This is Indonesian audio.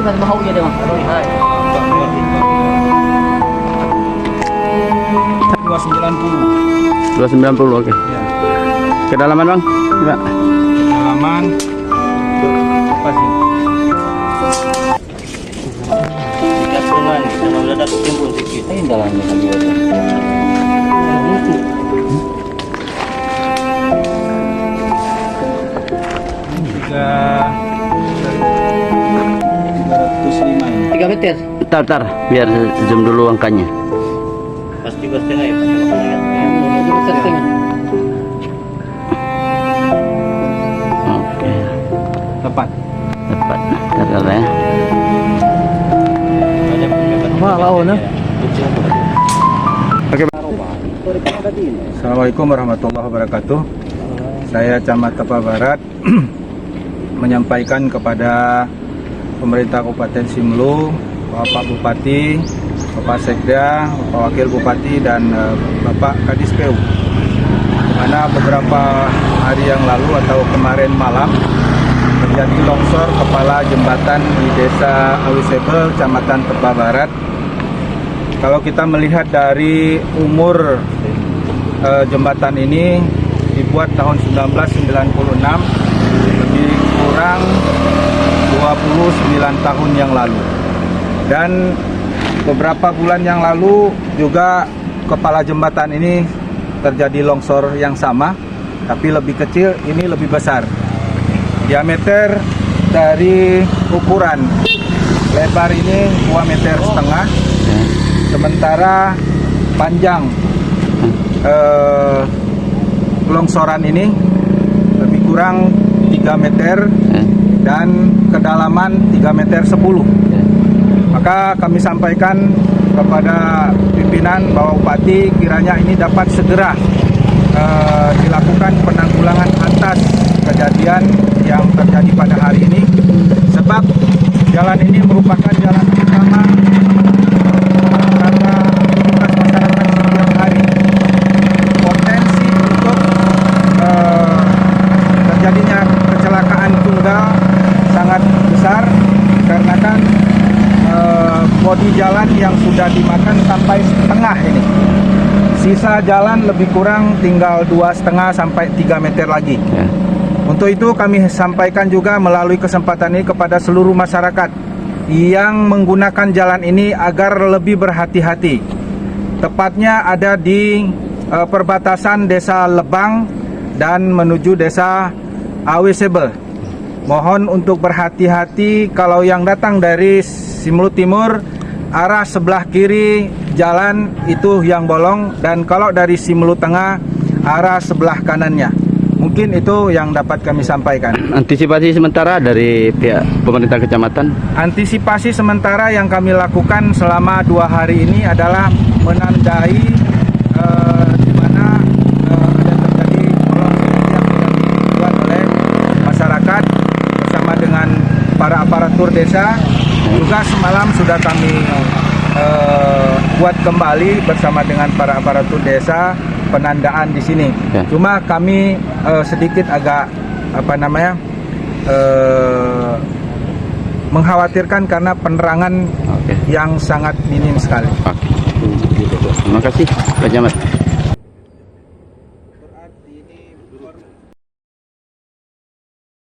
mas bahaw dia bang. 290. 290, oke. Ya. Kedalaman bang? Coba. Halaman apa sih? Gantungan, sama udah dapat timbul sedikit. Ini dalamnya lagi ada. Tiga 305 ini. 3 meter. Bentar, biar zoom dulu angkanya. Pas 3,5 ya, Pak. 3,5. Oke, Tepat. tepat. Bentar ya. Malah nah. Oke. Assalamualaikum warahmatullahi wabarakatuh. Saya Camat Tapa Barat menyampaikan kepada pemerintah Kabupaten Simelu, Bapak Bupati, Bapak Sekda, Bapak Wakil Bupati, dan Bapak Kadis PU, di mana beberapa hari yang lalu atau kemarin malam terjadi longsor kepala jembatan di Desa Awisebel, Kecamatan Tapa Barat. Kalau kita melihat dari umur jembatan ini dibuat tahun 1996, lebih kurang 29 tahun yang lalu. Dan beberapa bulan yang lalu juga kepala jembatan ini terjadi longsor yang sama, tapi lebih kecil, ini lebih besar. Diameter dari ukuran lebar ini 2,5 meter, sementara panjang longsoran ini lebih kurang 3 meter dan kedalaman 3,10 meter. Maka kami sampaikan kepada pimpinan Bapak Bupati, kiranya ini dapat segera dilakukan penanggulangan atas kejadian yang terjadi pada hari ini, sebab jalan ini merupakan jalan utama karena aktivitas masyarakat setiap hari. Potensi untuk terjadinya kecelakaan tunggal sangat besar karena kan bodi jalan yang sudah dimakan sampai setengah ini. Sisa jalan lebih kurang tinggal 2,5 sampai 3 meter lagi. Untuk itu kami sampaikan juga melalui kesempatan ini kepada seluruh masyarakat yang menggunakan jalan ini agar lebih berhati-hati. Tepatnya ada di perbatasan Desa Lebang dan menuju Desa Awisebel. Mohon untuk berhati-hati kalau yang datang dari Simelu Timur, arah sebelah kiri jalan itu yang bolong, dan kalau dari Simelu Tengah, arah sebelah kanannya. Mungkin itu yang dapat kami sampaikan. Antisipasi sementara dari pihak pemerintah kecamatan? Antisipasi sementara yang kami lakukan selama 2 hari ini adalah menandai di mana ada terjadi kolong yang tidak dibuat oleh masyarakat bersama dengan para aparatur desa. Juga semalam sudah kami buat kembali bersama dengan para aparatur desa penandaan di sini. Cuma kami sedikit agak mengkhawatirkan karena penerangan yang sangat minim sekali. Terima kasih Pak Camat.